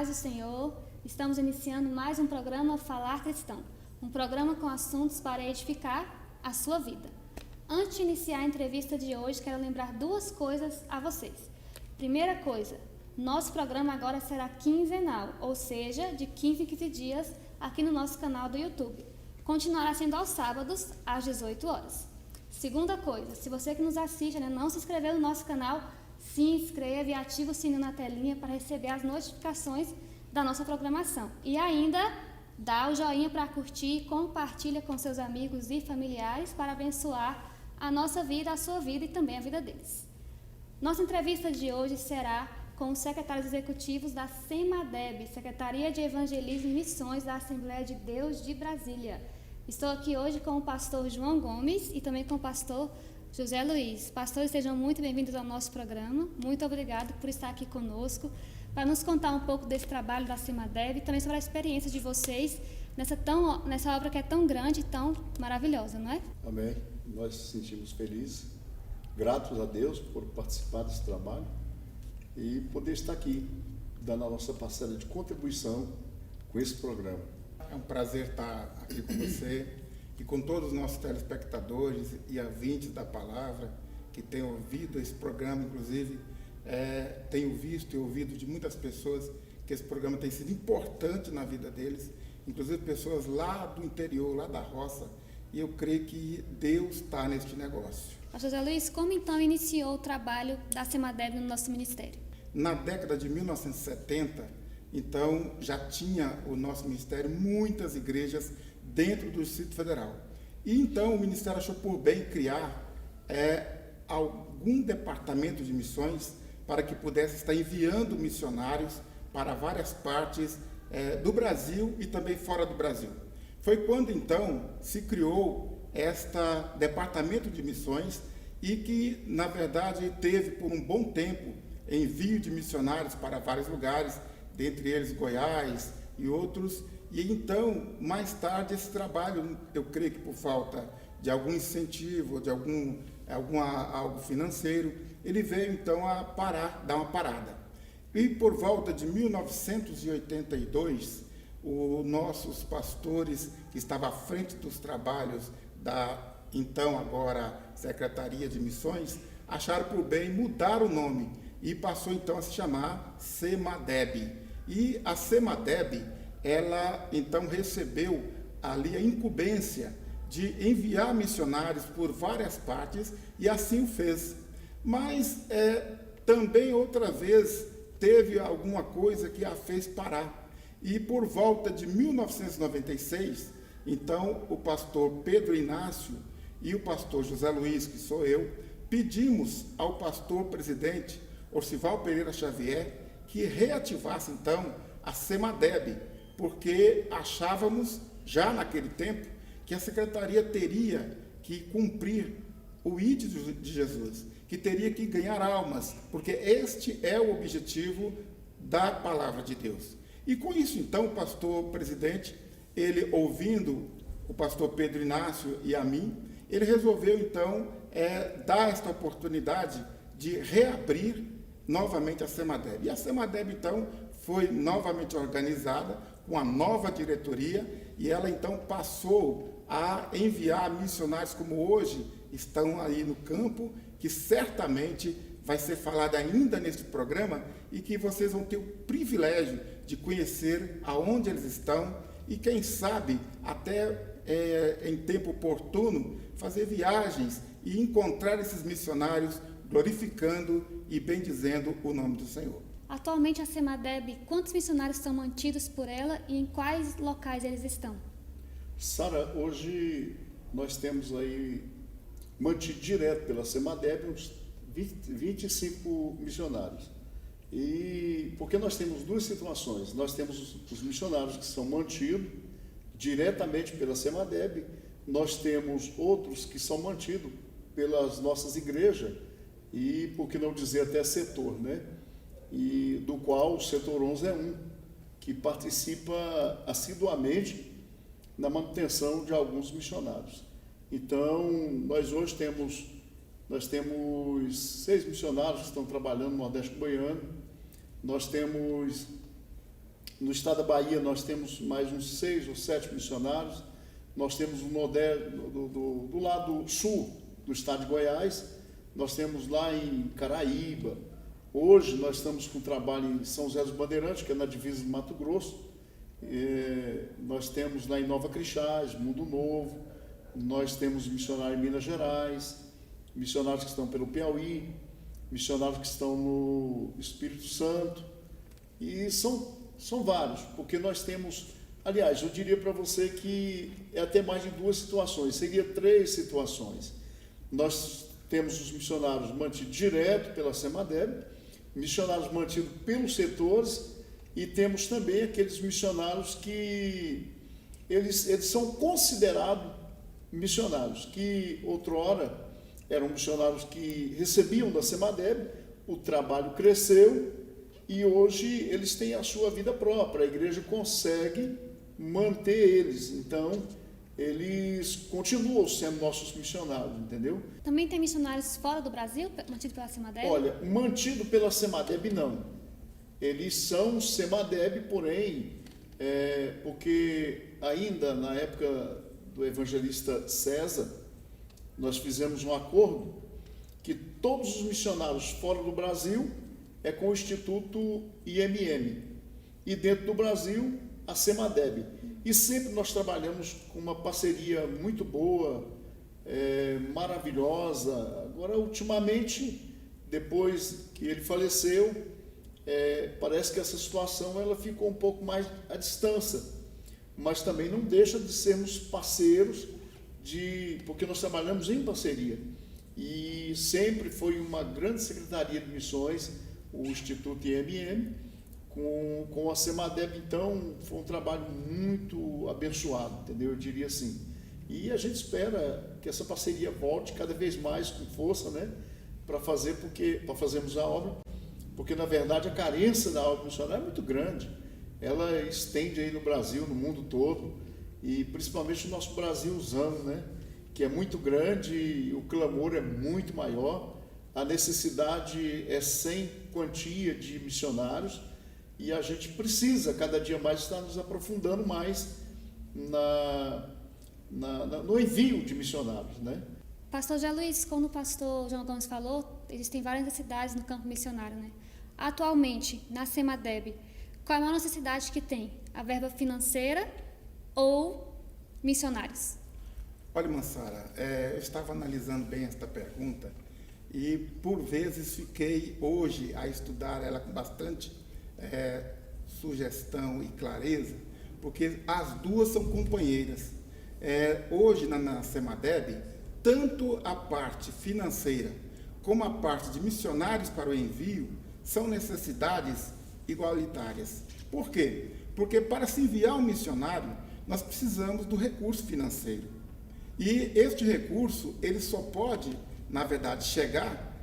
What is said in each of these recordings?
paz do Senhor. Estamos iniciando mais um programa Falar Cristão, um programa com assuntos para edificar a sua vida. Antes de iniciar a entrevista de hoje, quero lembrar duas coisas a vocês. Primeira coisa, nosso programa agora será quinzenal, ou seja, de 15 em 15 dias aqui no nosso canal do YouTube. Continuará sendo aos sábados, às 18 horas. Segunda coisa, se você que nos assiste não se inscreveu no nosso canal, se inscreva e ative o sininho na telinha para receber as notificações da nossa programação. E ainda, dá o joinha para curtir, compartilha com seus amigos e familiares para abençoar a nossa vida, a sua vida e também a vida deles. Nossa entrevista de hoje será com os secretários executivos da SEMADEB, Secretaria de Evangelismo e Missões da Assembleia de Deus de Brasília. Estou aqui hoje com o pastor João Gomes e também com o pastor José Luiz. Pastores, sejam muito bem-vindos ao nosso programa. Muito obrigado por estar aqui conosco, para nos contar um pouco desse trabalho da SEMADEB e também sobre a experiência de vocês nessa obra que é tão grande e tão maravilhosa, não é? Amém. Nós nos sentimos felizes, gratos a Deus por participar desse trabalho e poder estar aqui, dando a nossa parcela de contribuição com esse programa. É um prazer estar aqui com você e com todos os nossos telespectadores e ouvintes da palavra que têm ouvido esse programa, inclusive tenho visto e ouvido de muitas pessoas que esse programa tem sido importante na vida deles, inclusive pessoas lá do interior, lá da roça, e eu creio que Deus está neste negócio. Pastor José Luiz, como então iniciou o trabalho da SEMADEB no nosso ministério? Na década de 1970, então já tinha o nosso ministério muitas igrejas dentro do Distrito Federal. E então o Ministério achou por bem criar algum departamento de missões para que pudesse estar enviando missionários para várias partes do Brasil e também fora do Brasil. Foi quando então se criou este departamento de missões e que, na verdade, teve por um bom tempo envio de missionários para vários lugares, dentre eles Goiás e outros. E então, mais tarde, esse trabalho, eu creio que por falta de algum incentivo, de algo financeiro, ele veio então a dar uma parada. E por volta de 1982, os nossos pastores que estavam à frente dos trabalhos da então agora Secretaria de Missões, acharam por bem mudar o nome e passou então a se chamar SEMADEB. E a SEMADEB, ela então recebeu ali a incumbência de enviar missionários por várias partes e assim o fez. Mas também outra vez teve alguma coisa que a fez parar. E por volta de 1996, então o pastor Pedro Inácio e o pastor José Luiz, que sou eu, pedimos ao pastor presidente Orcival Pereira Xavier que reativasse então a SEMADEB, porque achávamos, já naquele tempo, que a secretaria teria que cumprir o ID de Jesus, que teria que ganhar almas, porque este é o objetivo da palavra de Deus. E com isso, então, o pastor presidente, ele ouvindo o pastor Pedro Inácio e a mim, ele resolveu, então, dar esta oportunidade de reabrir novamente a SEMADEB. E a SEMADEB, então, foi novamente organizada com a nova diretoria e ela, então, passou a enviar missionários como hoje estão aí no campo, que certamente vai ser falado ainda neste programa e que vocês vão ter o privilégio de conhecer aonde eles estão e, quem sabe, até em tempo oportuno, fazer viagens e encontrar esses missionários glorificando e bendizendo o nome do Senhor. Atualmente a SEMADEB, quantos missionários são mantidos por ela e em quais locais eles estão? Sara, hoje nós temos aí mantido direto pela SEMADEB uns 25 missionários. E porque nós temos duas situações, nós temos os missionários que são mantidos diretamente pela SEMADEB, nós temos outros que são mantidos pelas nossas igrejas, e por que não dizer até setor, né? E do qual o setor 11 é um, que participa assiduamente na manutenção de alguns missionários. Então, nós hoje temos 6 missionários que estão trabalhando no Nordeste Goiano, nós temos no estado da Bahia nós temos mais uns 6 ou 7 missionários. Nós temos do lado sul do estado de Goiás, nós temos lá em Caraíba. Hoje nós estamos com trabalho em São José dos Bandeirantes, que é na divisa do Mato Grosso. Nós temos lá em Nova Crixás, Mundo Novo. Nós temos missionários em Minas Gerais, missionários que estão pelo Piauí, missionários que estão no Espírito Santo. E são vários, porque nós temos... Aliás, eu diria para você que é até mais de 2 situações, seria 3 situações. Nós temos os missionários mantidos direto pela SEMADEB, missionários mantidos pelos setores, e temos também aqueles missionários que eles são considerados missionários, que outrora eram missionários que recebiam da SEMADEB, o trabalho cresceu e hoje eles têm a sua vida própria, a igreja consegue manter eles, então eles continuam sendo nossos missionários, entendeu? Também tem missionários fora do Brasil, mantido pela SEMADEB? Olha, mantido pela SEMADEB não, eles são SEMADEB, porém, porque ainda na época do evangelista César, nós fizemos um acordo que todos os missionários fora do Brasil é com o Instituto IMM, e dentro do Brasil a SEMADEB. E sempre nós trabalhamos com uma parceria muito boa, maravilhosa. Agora, ultimamente, depois que ele faleceu, parece que essa situação ela ficou um pouco mais à distância, mas também não deixa de sermos parceiros, porque nós trabalhamos em parceria. E sempre foi uma grande secretaria de missões, o Instituto IMM, com a SEMADEB. Então foi um trabalho muito abençoado, entendeu? Eu diria assim. E a gente espera que essa parceria volte cada vez mais com força, né? Para fazermos a obra, porque na verdade a carência da obra missionária é muito grande. Ela estende aí no Brasil, no mundo todo, e principalmente no nosso Brasilzão, né? Que é muito grande, o clamor é muito maior, a necessidade é sem quantia de missionários, e a gente precisa cada dia mais estar nos aprofundando mais no envio de missionários, né? Pastor José Luiz, como o pastor João Gomes falou, existem várias necessidades no campo missionário, né? Atualmente, na SEMADEB, qual é a maior necessidade que tem? A verba financeira ou missionários? Olha, Mansara, eu estava analisando bem esta pergunta e, por vezes, fiquei hoje a estudar ela com bastante sugestão e clareza, porque as duas são companheiras. Hoje, na SEMADEB, tanto a parte financeira como a parte de missionários para o envio são necessidades igualitárias. Por quê? Porque para se enviar um missionário, nós precisamos do recurso financeiro. E este recurso, ele só pode, na verdade, chegar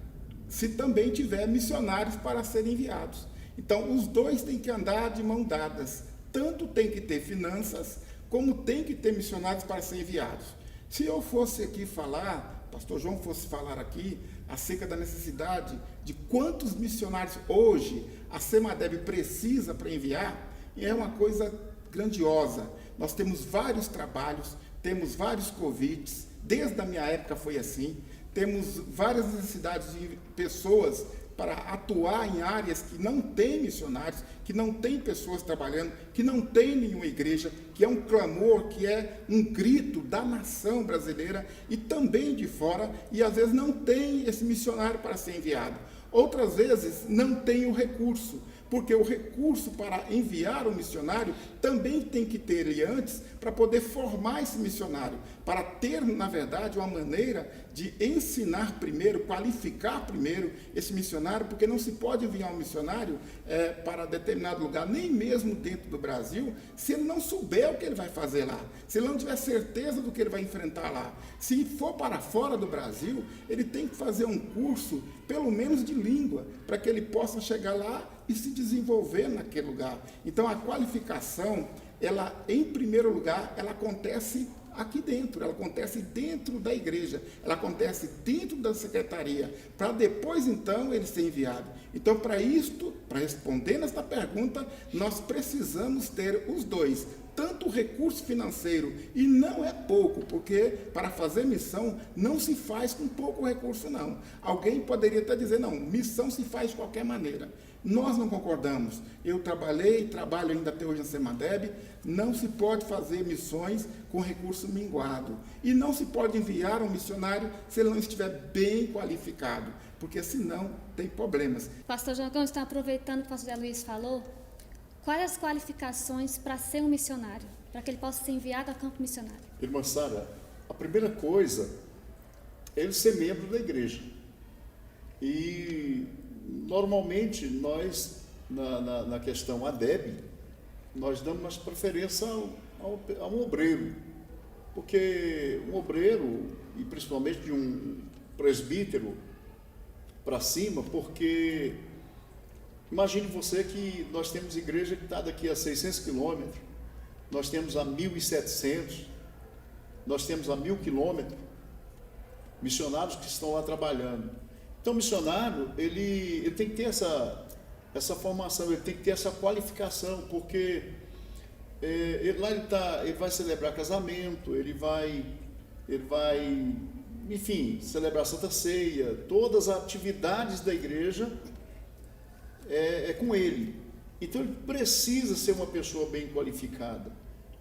se também tiver missionários para serem enviados. Então, os dois têm que andar de mão dadas. Tanto tem que ter finanças, como tem que ter missionários para serem enviados. Se eu fosse aqui falar, pastor João fosse falar aqui, acerca da necessidade de quantos missionários hoje a SEMADEB precisa para enviar, é uma coisa grandiosa. Nós temos vários trabalhos, temos vários convites, desde a minha época foi assim, temos várias necessidades de pessoas para atuar em áreas que não tem missionários, que não tem pessoas trabalhando, que não tem nenhuma igreja, que é um clamor, que é um grito da nação brasileira e também de fora, e às vezes não tem esse missionário para ser enviado. Outras vezes não tem o recurso, porque o recurso para enviar o missionário também tem que ter ele antes para poder formar esse missionário, para ter, na verdade, uma maneira de ensinar primeiro, qualificar primeiro esse missionário, porque não se pode enviar um missionário para determinado lugar, nem mesmo dentro do Brasil, se ele não souber o que ele vai fazer lá, se ele não tiver certeza do que ele vai enfrentar lá. Se for para fora do Brasil, ele tem que fazer um curso, pelo menos de língua, para que ele possa chegar lá e se desenvolver naquele lugar. Então, a qualificação, ela, em primeiro lugar, ela acontece aqui dentro, ela acontece dentro da igreja, ela acontece dentro da secretaria, para depois, então, ele ser enviado. Então, para isto, para responder nesta pergunta, nós precisamos ter os dois, tanto o recurso financeiro, e não é pouco, porque para fazer missão não se faz com pouco recurso, não. Alguém poderia até dizer, não, missão se faz de qualquer maneira. Nós não concordamos. Eu trabalho ainda até hoje na Semadeb, não se pode fazer missões com recurso minguado. E não se pode enviar um missionário se ele não estiver bem qualificado, porque senão tem problemas. Pastor Jacão, está aproveitando o que o pastor Zé Luiz falou. Quais as qualificações para ser um missionário, para que ele possa ser enviado ao campo missionário? Irmã Sara, a primeira coisa é ele ser membro da igreja. E normalmente nós, na questão ADEB, nós damos mais preferência a um obreiro, porque um obreiro, e principalmente de um presbítero para cima, porque imagine você que nós temos igreja que está daqui a 600 quilômetros, nós temos a 1.700, nós temos a 1.000 quilômetros, missionários que estão lá trabalhando. Então, o missionário, ele tem que ter essa formação, ele tem que ter essa qualificação, porque ele vai celebrar casamento, ele vai, enfim, celebrar Santa Ceia, todas as atividades da igreja é com ele. Então, ele precisa ser uma pessoa bem qualificada,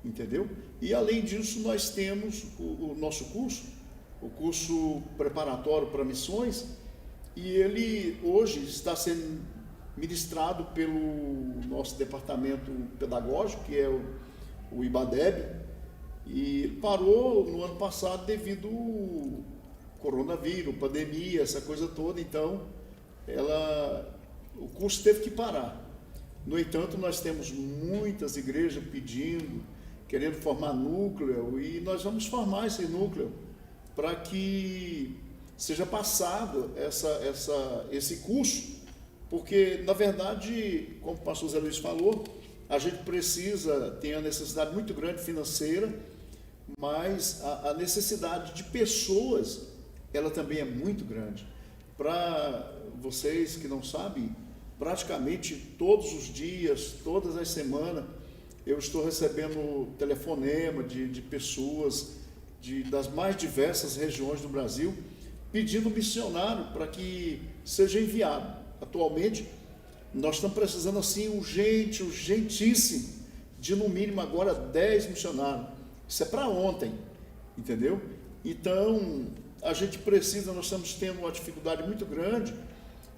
entendeu? E, além disso, nós temos o nosso curso, o curso preparatório para missões, e ele hoje está sendo ministrado pelo nosso departamento pedagógico, que é o IBADEB, e ele parou no ano passado devido ao coronavírus, pandemia, essa coisa toda. Então, o curso teve que parar. No entanto, nós temos muitas igrejas pedindo, querendo formar núcleo, e nós vamos formar esse núcleo para que seja passado esse curso, porque, na verdade, como o pastor Zé Luiz falou, a gente tem a necessidade muito grande financeira, mas a necessidade de pessoas, ela também é muito grande. Para vocês que não sabem, praticamente todos os dias, todas as semanas, eu estou recebendo telefonema de pessoas das mais diversas regiões do Brasil, pedindo missionário para que seja enviado. Atualmente, nós estamos precisando assim, urgentíssimo, de no mínimo agora 10 missionários. Isso é para ontem, entendeu? Então, a gente precisa, nós estamos tendo uma dificuldade muito grande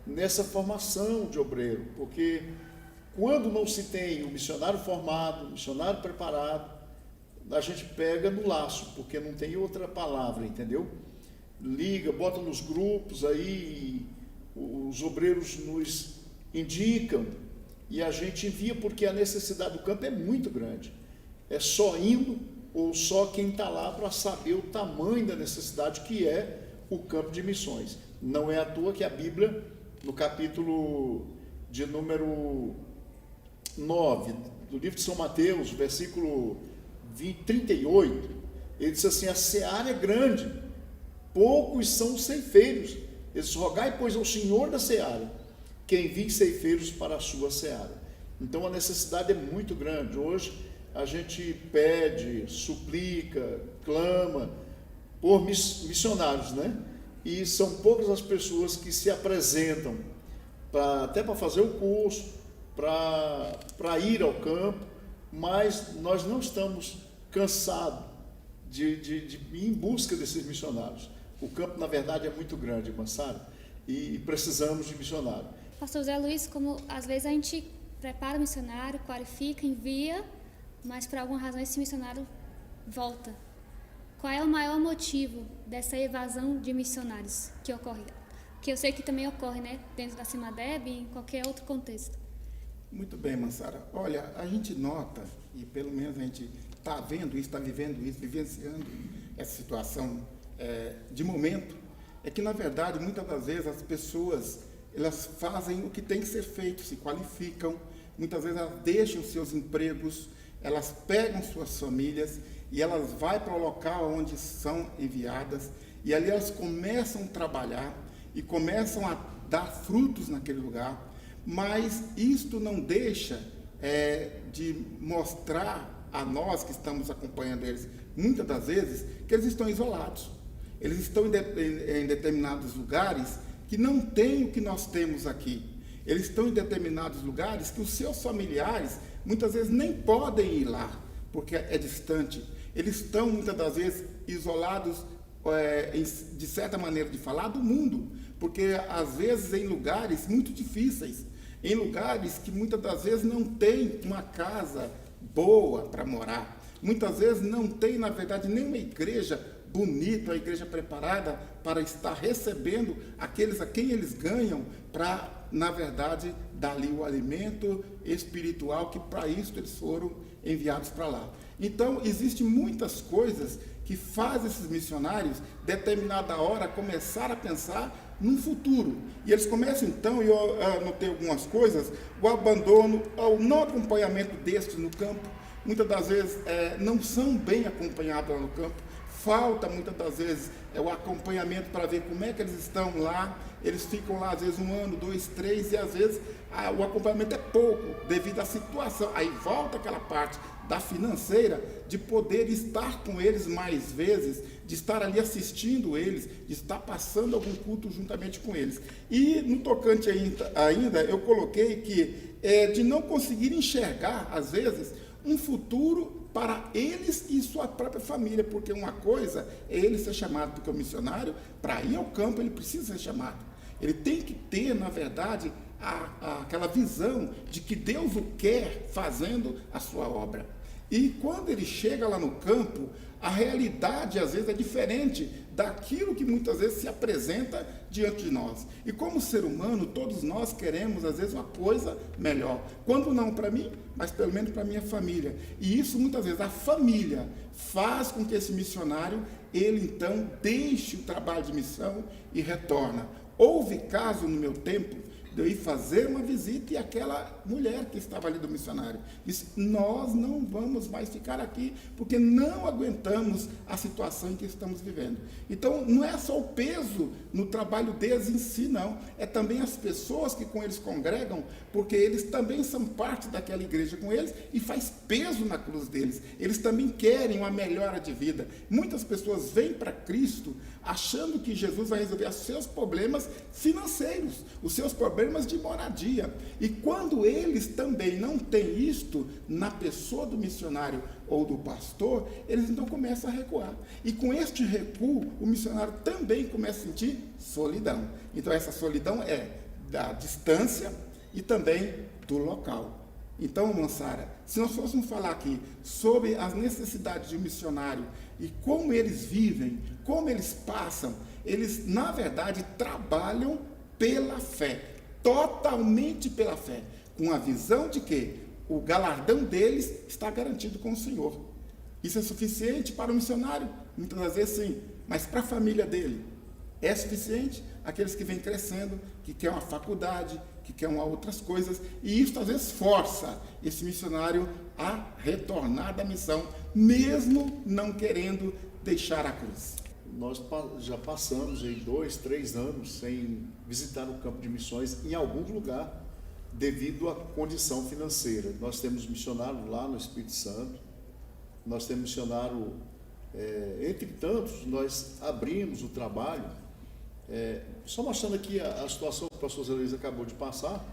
nessa formação de obreiro, porque quando não se tem o missionário formado, o missionário preparado, a gente pega no laço, porque não tem outra palavra, entendeu? Liga, bota nos grupos aí, os obreiros nos indicam e a gente envia, porque a necessidade do campo é muito grande. É só indo ou só quem está lá para saber o tamanho da necessidade que é o campo de missões. Não é à toa que a Bíblia, no capítulo de número 9, do livro de São Mateus, versículo 38, ele diz assim: a seara é grande, poucos são os ceifeiros. Ele diz: rogai, pois, ao Senhor da seara, que envie ceifeiros para a sua seara. Então a necessidade é muito grande. Hoje a gente pede, suplica, clama por missionários, né? E são poucas as pessoas que se apresentam até para fazer o curso, para ir ao campo, mas nós não estamos cansados de ir em busca desses missionários. O campo, na verdade, é muito grande, irmã Sara, e precisamos de missionário. Pastor Zé Luiz, como às vezes a gente prepara o missionário, qualifica, envia, mas por alguma razão esse missionário volta. Qual é o maior motivo dessa evasão de missionários que ocorre? Que eu sei que também ocorre, né, dentro da Semadeb e em qualquer outro contexto. Muito bem, Mansara. Olha, a gente nota, e pelo menos a gente está vendo isso, está vivendo isso, vivenciando essa situação de momento, é que, na verdade, muitas das vezes as pessoas, elas fazem o que tem que ser feito, se qualificam, muitas vezes elas deixam seus empregos, elas pegam suas famílias e elas vão para o local onde são enviadas, e ali elas começam a trabalhar e começam a dar frutos naquele lugar, mas isto não deixa de mostrar a nós que estamos acompanhando eles, muitas das vezes, que eles estão isolados. Eles estão em determinados lugares que não têm o que nós temos aqui. Eles estão em determinados lugares que os seus familiares, muitas vezes, nem podem ir lá, porque é distante. Eles estão, muitas das vezes, isolados, de certa maneira de falar, do mundo, porque, às vezes, em lugares muito difíceis, em lugares que, muitas das vezes, não tem uma casa boa para morar. Muitas vezes não tem, na verdade, nem uma igreja bonita, uma igreja preparada para estar recebendo aqueles a quem eles ganham para, na verdade, dar ali o alimento espiritual, que para isso eles foram enviados para lá. Então, existem muitas coisas que fazem esses missionários, determinada hora, começar a pensar num futuro. E eles começam, então, e eu anotei algumas coisas, o abandono, o não acompanhamento destes no campo. Muitas das vezes não são bem acompanhados lá no campo. Falta, muitas das vezes, o acompanhamento para ver como é que eles estão lá. Eles ficam lá, às vezes, 1 ano, 2, 3, e às vezes o acompanhamento é pouco, devido à situação. Aí volta aquela parte da financeira, de poder estar com eles mais vezes, de estar ali assistindo eles, de estar passando algum culto juntamente com eles. E no tocante ainda eu coloquei que de não conseguir enxergar, às vezes, um futuro para eles e sua própria família, porque uma coisa é ele ser chamado, porque o missionário, para ir ao campo, ele precisa ser chamado. Ele tem que ter, na verdade, aquela visão de que Deus o quer fazendo a sua obra. E quando ele chega lá no campo, a realidade, às vezes, é diferente daquilo que muitas vezes se apresenta diante de nós. E como ser humano, todos nós queremos, às vezes, uma coisa melhor. Quando não para mim, mas pelo menos para a minha família. E isso, muitas vezes, a família faz com que esse missionário, ele, então, deixe o trabalho de missão e retorna. Houve caso no meu tempo de eu ir fazer uma visita e aquela mulher que estava ali do missionário disse: nós não vamos mais ficar aqui porque não aguentamos a situação em que estamos vivendo. Então, não é só o peso no trabalho deles em si, não. É também as pessoas que com eles congregam, porque eles também são parte daquela igreja com eles e faz peso na cruz deles. Eles também querem uma melhora de vida. Muitas pessoas vêm para Cristo achando que Jesus vai resolver os seus problemas financeiros, os seus problemas de moradia. E quando eles também não têm isto na pessoa do missionário ou do pastor, eles então começam a recuar. E com este recuo, o missionário também começa a sentir solidão. Então essa solidão é da distância e também do local. Então, Mansara, se nós fôssemos falar aqui sobre as necessidades de um missionário e como eles vivem, como eles passam, eles, na verdade, trabalham pela fé, totalmente pela fé, com a visão de que o galardão deles está garantido com o Senhor. Isso é suficiente para o missionário? Muitas das vezes sim, mas para a família dele é suficiente? Aqueles que vêm crescendo, que querem uma faculdade, que querem outras coisas, e isso às vezes força esse missionário a retornar da missão, mesmo não querendo deixar a cruz. Nós já passamos aí 2, 3 anos sem visitar o campo de missões em algum lugar, devido à condição financeira. Nós temos missionário lá no Espírito Santo, nós temos missionário, entre tantos, nós abrimos o trabalho. Só mostrando aqui a situação que o pastor Zé Luiz acabou de passar,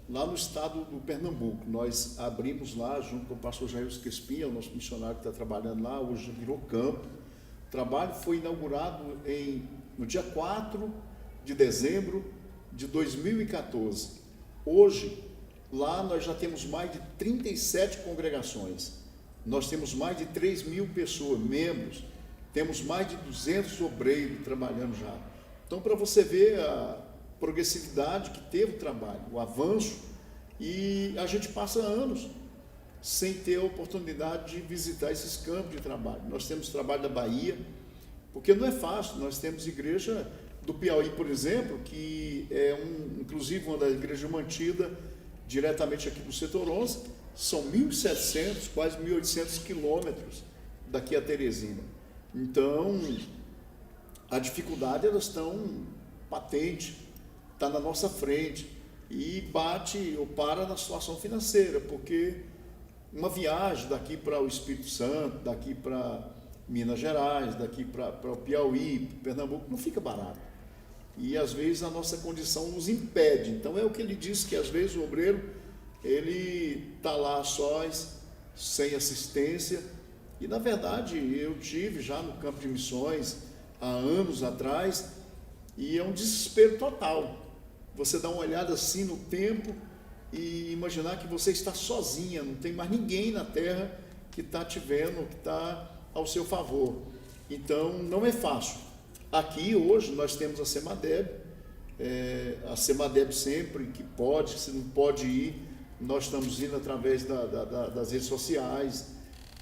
lá no estado do Pernambuco. Nós abrimos lá, junto com o pastor Jair Crespinha, o nosso missionário que está trabalhando lá, hoje virou campo. O trabalho foi inaugurado no dia 4 de dezembro de 2014. Hoje, lá nós já temos mais de 37 congregações. Nós temos mais de 3.000 pessoas, membros. Temos mais de 200 obreiros trabalhando já. Então, para você ver a progressividade que teve o trabalho, o avanço, e a gente passa anos sem ter a oportunidade de visitar esses campos de trabalho. Nós temos trabalho da Bahia, porque não é fácil. Nós temos igreja do Piauí, por exemplo, que é inclusive uma das igrejas mantidas diretamente aqui do setor 11, são 1.700, quase 1.800 quilômetros daqui a Teresina. Então, a dificuldade, elas estão patente, está na nossa frente e bate ou para na situação financeira, porque uma viagem daqui para o Espírito Santo, daqui para Minas Gerais, daqui para o Piauí, Pernambuco, não fica barato. E às vezes a nossa condição nos impede. Então é o que ele diz, que às vezes o obreiro, ele está lá sós, sem assistência. E na verdade eu tive já no campo de missões há anos atrás, e é um desespero total. Você dá uma olhada assim no tempo e imaginar que você está sozinha, não tem mais ninguém na terra que está te vendo, que está ao seu favor. Então não é fácil. Aqui hoje nós temos a Semadeb, a Semadeb sempre que pode, se não pode ir, nós estamos indo através das redes sociais,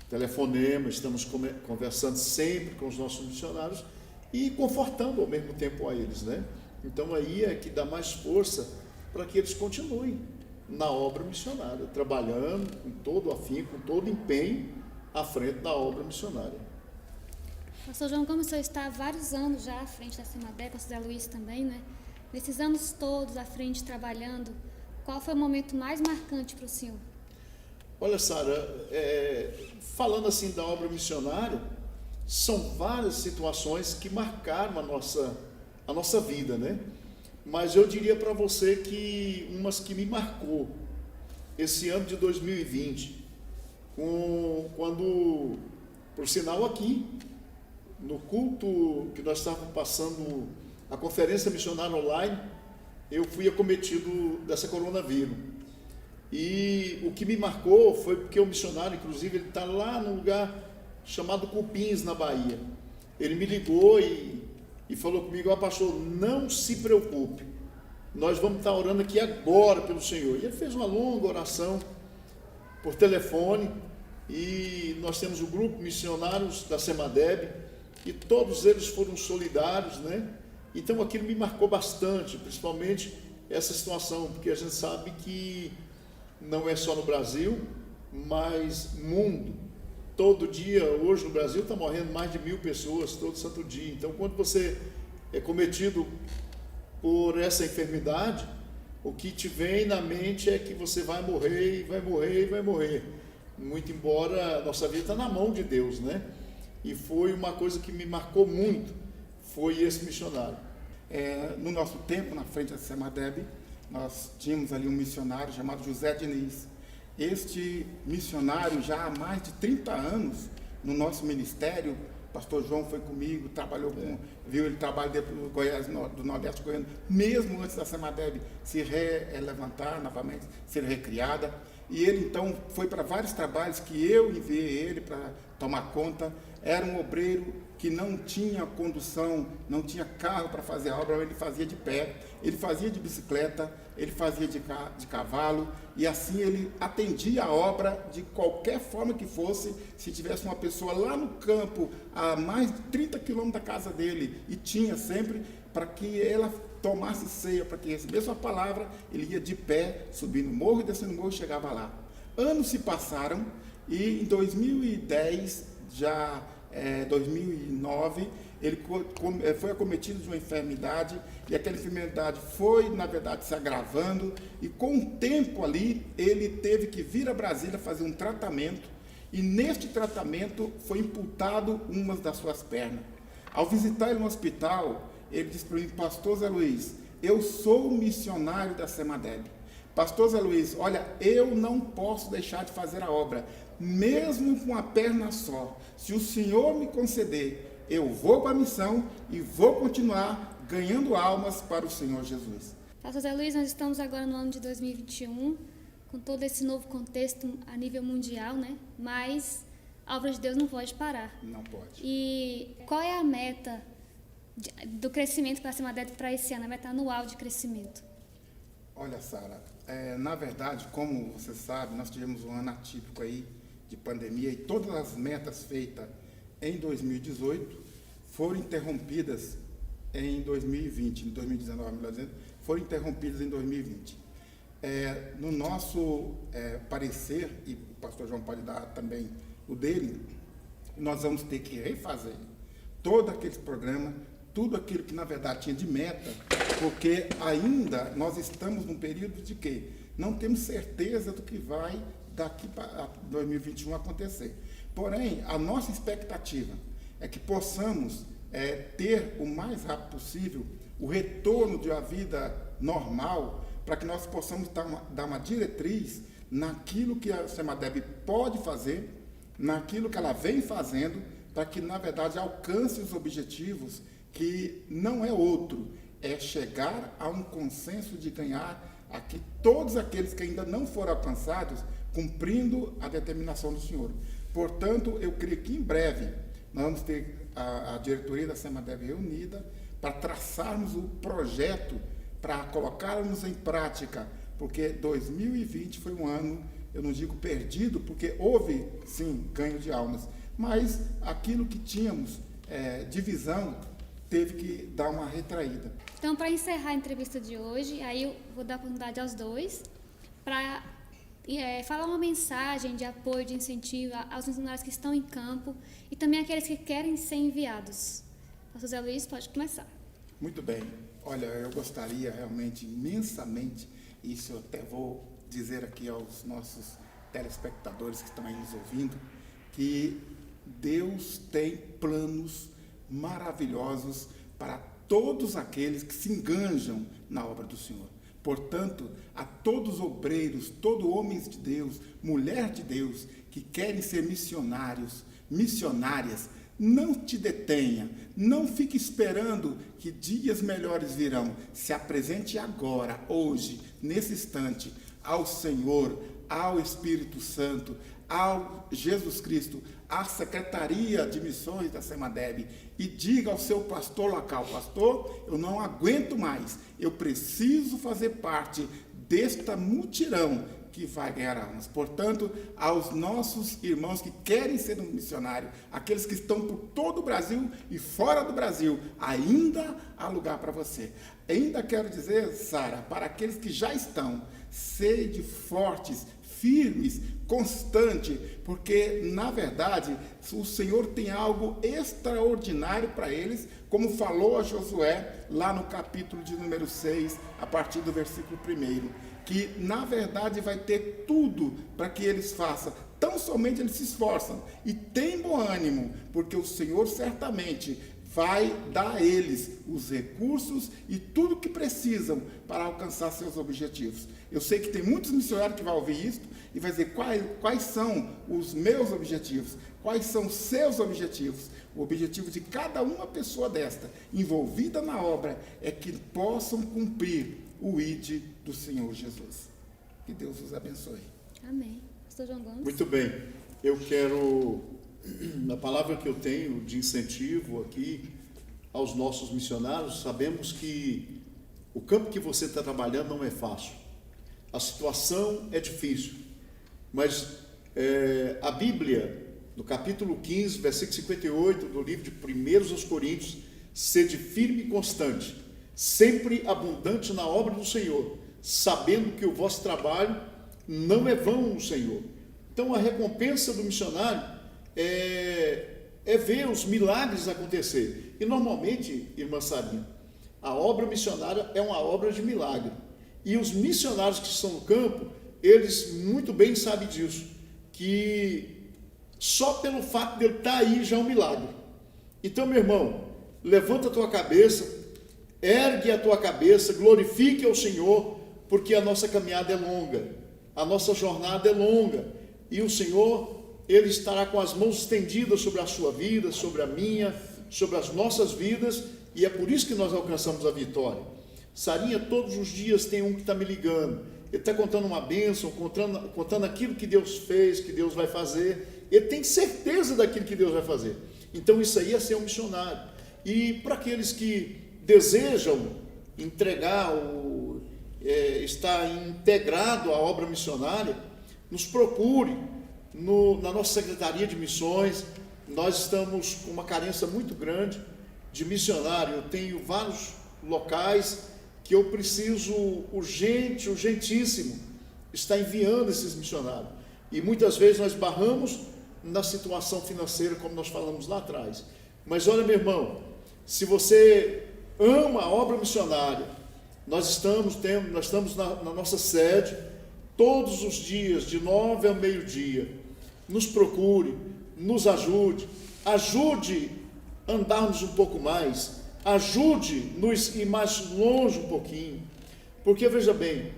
telefonema, estamos conversando sempre com os nossos missionários e confortando ao mesmo tempo a eles, né? Então aí é que dá mais força para que eles continuem na obra missionária, trabalhando com todo afinco, com todo empenho à frente da obra missionária. Pastor João, como o senhor está há vários anos já à frente da Semadeb, pastor Zé Luiz também, né? Nesses anos todos à frente trabalhando, qual foi o momento mais marcante para o senhor? Olha, Sara, falando assim da obra missionária, são várias situações que marcaram a nossa vida, né? Mas eu diria para você que umas que me marcou esse ano de 2020, quando, por sinal aqui, no culto que nós estávamos passando, a conferência missionária online, eu fui acometido dessa coronavírus. E o que me marcou foi porque o missionário, inclusive, ele está lá num lugar chamado Cupins, na Bahia. Ele me ligou e falou comigo: pastor, não se preocupe, nós vamos estar orando aqui agora pelo Senhor. E ele fez uma longa oração por telefone, e nós temos o grupo missionários da Semadeb, e todos eles foram solidários, né? Então aquilo me marcou bastante, principalmente essa situação, porque a gente sabe que não é só no Brasil, mas mundo. Todo dia, hoje no Brasil, está morrendo mais de 1.000 pessoas, todo santo dia. Então, quando você é cometido por essa enfermidade, o que te vem na mente é que você vai morrer, e vai morrer, e vai morrer. Muito embora a nossa vida está na mão de Deus, né? E foi uma coisa que me marcou muito, foi esse missionário. No nosso tempo, na frente da Semadeb, nós tínhamos ali um missionário chamado José Diniz. Este missionário, já há mais de 30 anos no nosso ministério, o pastor João foi comigo, trabalhou viu ele trabalha dentro do Goiás, do Nordeste Goiano, mesmo antes da Semadeb se levantar novamente, ser recriada. E ele então foi para vários trabalhos que eu enviei ele para tomar conta. Era um obreiro que não tinha condução, não tinha carro para fazer a obra, ele fazia de pé, ele fazia de bicicleta, ele fazia de cavalo, e assim ele atendia a obra de qualquer forma que fosse. Se tivesse uma pessoa lá no campo, a mais de 30 quilômetros da casa dele, e tinha sempre, para que ela tomasse ceia, para que recebesse a palavra, ele ia de pé, subindo o morro e descendo o morro, e chegava lá. Anos se passaram, e em 2010, 2009, ele foi acometido de uma enfermidade, e aquela enfermidade foi, na verdade, se agravando, e com o tempo ali, ele teve que vir a Brasília fazer um tratamento, e neste tratamento foi imputado uma das suas pernas. Ao visitar ele no hospital, ele disse para mim: pastor Zé Luiz, eu sou missionário da Semadeb. Pastor Zé Luiz, olha, eu não posso deixar de fazer a obra, mesmo com a perna só. Se o Senhor me conceder, eu vou para a missão e vou continuar ganhando almas para o Senhor Jesus. Pastor Zé Luiz, nós estamos agora no ano de 2021, com todo esse novo contexto a nível mundial, né? Mas a obra de Deus não pode parar. Não pode. E qual é a meta do crescimento para a Semadeb para esse ano, a meta anual de crescimento? Olha, Sara, na verdade, como você sabe, nós tivemos um ano atípico aí de pandemia, e todas as metas feitas em 2018 foram interrompidas em 2020, em 2019, melhor dizendo, foram interrompidas em 2020. No nosso parecer, e o pastor João pode dar também o dele, e nós vamos ter que refazer todo aquele programa, tudo aquilo que na verdade tinha de meta, porque ainda nós estamos num período de quê? Não temos certeza do que vai daqui para 2021 acontecer. Porém, a nossa expectativa é que possamos ter o mais rápido possível o retorno de uma vida normal, para que nós possamos dar uma diretriz naquilo que a CEMADEB pode fazer, naquilo que ela vem fazendo, para que, na verdade, alcance os objetivos, que não é outro, é chegar a um consenso de ganhar aqui todos aqueles que ainda não foram alcançados, cumprindo a determinação do Senhor. Portanto, eu creio que em breve nós vamos ter a diretoria da CEMADEB reunida para traçarmos o projeto, para colocarmos em prática, porque 2020 foi um ano, eu não digo perdido, porque houve, sim, ganho de almas, mas aquilo que tínhamos de visão teve que dar uma retraída. Então, para encerrar a entrevista de hoje, aí eu vou dar a oportunidade aos dois para falar uma mensagem de apoio, de incentivo aos missionários que estão em campo e também aqueles que querem ser enviados. Pastor Zé Luiz, pode começar. Muito bem. Olha, eu gostaria realmente, imensamente, isso eu até vou dizer aqui aos nossos telespectadores que estão aí nos ouvindo, que Deus tem planos maravilhosos para todos aqueles que se enganjam na obra do Senhor. Portanto, a todos os obreiros, todos homens de Deus, mulher de Deus, que querem ser missionários, missionárias, não te detenha, não fique esperando que dias melhores virão. Se apresente agora, hoje, nesse instante, ao Senhor, ao Espírito Santo, ao Jesus Cristo, à Secretaria de Missões da CEMADEB, e diga ao seu pastor local: pastor, eu não aguento mais, eu preciso fazer parte desta mutirão que vai ganhar almas. Portanto, aos nossos irmãos que querem ser um missionário, aqueles que estão por todo o Brasil e fora do Brasil, ainda há lugar para você. Ainda quero dizer, Sara, para aqueles que já estão, sede fortes, firmes, constante, porque, na verdade, o Senhor tem algo extraordinário para eles, como falou a Josué, lá no capítulo de número 6, a partir do versículo 1, que, na verdade, vai ter tudo para que eles façam. Tão somente eles se esforçam e têm bom ânimo, porque o Senhor certamente vai dar a eles os recursos e tudo o que precisam para alcançar seus objetivos. Eu sei que tem muitos missionários que vão ouvir isso e vai dizer: quais são os meus objetivos, quais são os seus objetivos. O objetivo de cada uma pessoa desta, envolvida na obra, é que possam cumprir o ID do Senhor Jesus. Que Deus os abençoe. Amém. Pastor João Gomes. Muito bem. Eu quero, na palavra que eu tenho de incentivo aqui aos nossos missionários, sabemos que o campo que você está trabalhando não é fácil. A situação é difícil. Mas a Bíblia, no capítulo 15, versículo 58, do livro de 1 aos Coríntios: sede firme e constante, sempre abundante na obra do Senhor, sabendo que o vosso trabalho não é vão no Senhor. Então, a recompensa do missionário é ver os milagres acontecer. E, normalmente, irmã Sarinha, a obra missionária é uma obra de milagre. E os missionários que estão no campo, eles muito bem sabem disso, que só pelo fato de ele estar aí já é um milagre. Então, meu irmão, levanta a tua cabeça, ergue a tua cabeça, glorifique ao Senhor, porque a nossa caminhada é longa, a nossa jornada é longa, e o Senhor, Ele estará com as mãos estendidas sobre a sua vida, sobre a minha, sobre as nossas vidas, e é por isso que nós alcançamos a vitória. Sarinha, todos os dias tem um que está me ligando, ele está contando uma bênção, contando aquilo que Deus fez, que Deus vai fazer, ele tem certeza daquilo que Deus vai fazer. Então isso aí é ser um missionário. E para aqueles que desejam entregar, estar integrado à obra missionária, nos procure na nossa Secretaria de Missões. Nós estamos com uma carência muito grande de missionário. Eu tenho vários locais que eu preciso urgentíssimo estar enviando esses missionários. E muitas vezes nós barramos na situação financeira, como nós falamos lá atrás. Mas olha, meu irmão, se você ama a obra missionária, nós estamos na nossa sede todos os dias, de 9 ao meio-dia. Nos procure, nos ajude a andarmos um pouco mais, ajude-nos ir mais longe um pouquinho, porque veja bem,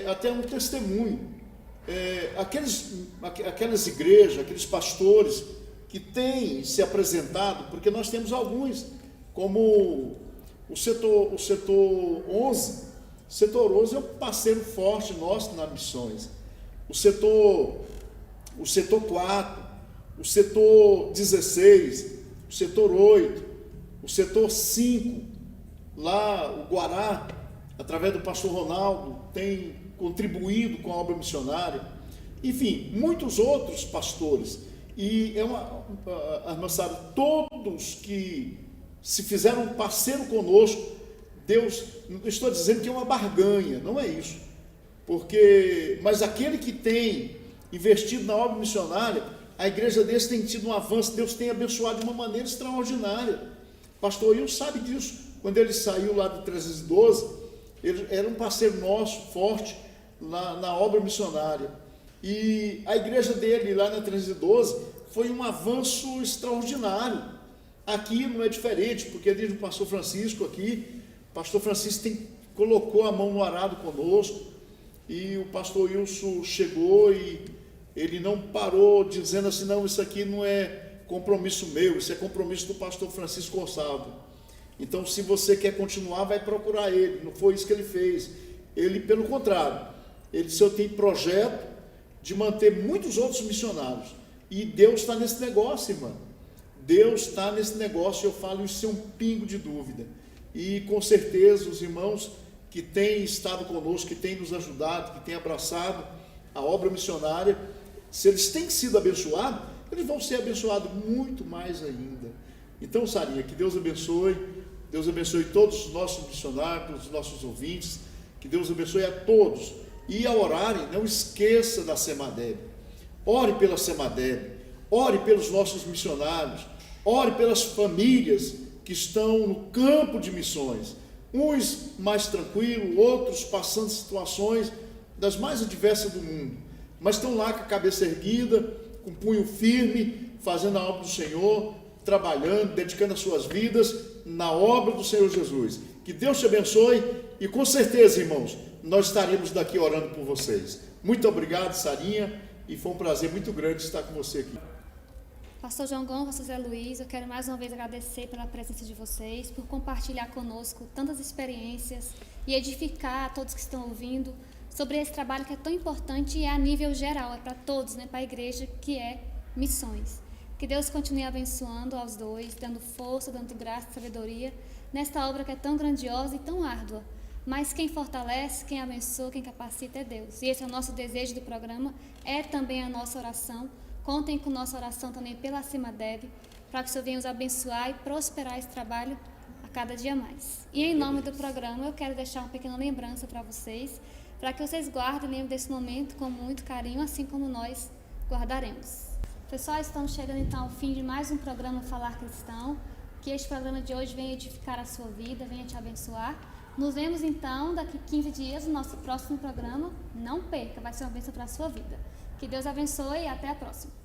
até um testemunho, aquelas igrejas, aqueles pastores que têm se apresentado, porque nós temos alguns, como o setor 11, o setor 11 é um parceiro forte nosso nas missões, o setor 4, o setor 16, o setor 8, o setor 5, lá o Guará, através do pastor Ronaldo, tem contribuído com a obra missionária, enfim, muitos outros pastores, e moçada, todos que se fizeram parceiro conosco, Deus, não estou dizendo que é uma barganha, não é isso, mas aquele que tem investido na obra missionária, a igreja desse tem tido um avanço, Deus tem abençoado de uma maneira extraordinária. Pastor Will sabe disso, quando ele saiu lá do 312, ele era um parceiro nosso, forte, na obra missionária, e a igreja dele lá na 312 foi um avanço extraordinário. Aqui não é diferente, porque desde o pastor Francisco aqui, o pastor Francisco colocou a mão no arado conosco, e o pastor Wilson chegou e ele não parou dizendo assim, não, isso aqui não é compromisso meu, isso é compromisso do pastor Francisco Gonçalves. Então, se você quer continuar, vai procurar ele. Não foi isso que ele fez. Ele, pelo contrário, ele disse, eu tenho projeto de manter muitos outros missionários. E Deus está nesse negócio, irmã. Deus está nesse negócio, eu falo isso sem um pingo de dúvida. E com certeza os irmãos que têm estado conosco, que têm nos ajudado, que têm abraçado a obra missionária, se eles têm sido abençoados, eles vão ser abençoados muito mais ainda. Então, Sarinha, que Deus abençoe todos os nossos missionários, os nossos ouvintes, que Deus abençoe a todos. E ao orarem, não esqueça da Semadeb. Ore pela Semadeb, ore pelos nossos missionários, ore pelas famílias que estão no campo de missões, uns mais tranquilos, outros passando situações das mais adversas do mundo, mas estão lá com a cabeça erguida, com o punho firme, fazendo a obra do Senhor, trabalhando, dedicando as suas vidas na obra do Senhor Jesus. Que Deus te abençoe e com certeza, irmãos, nós estaremos daqui orando por vocês. Muito obrigado, Sarinha, e foi um prazer muito grande estar com você aqui. Pastor João Gomes, pastor Zé Luiz, eu quero mais uma vez agradecer pela presença de vocês, por compartilhar conosco tantas experiências e edificar a todos que estão ouvindo sobre esse trabalho que é tão importante e é a nível geral, é para todos, para a igreja, que é missões. Que Deus continue abençoando aos dois, dando força, dando graça e sabedoria nesta obra que é tão grandiosa e tão árdua. Mas quem fortalece, quem abençoa, quem capacita é Deus. E esse é o nosso desejo do programa, é também a nossa oração. Contem com nossa oração também pela Semadeb, para que o Senhor venha os abençoar e prosperar esse trabalho a cada dia mais. E em nome do programa, eu quero deixar uma pequena lembrança para vocês, para que vocês guardem e lembrem desse momento com muito carinho, assim como nós guardaremos. Pessoal, estamos chegando então ao fim de mais um programa Falar Cristão. Que este programa de hoje venha edificar a sua vida, venha te abençoar. Nos vemos então daqui 15 dias no nosso próximo programa. Não perca, vai ser uma bênção para a sua vida. Que Deus abençoe e até a próxima.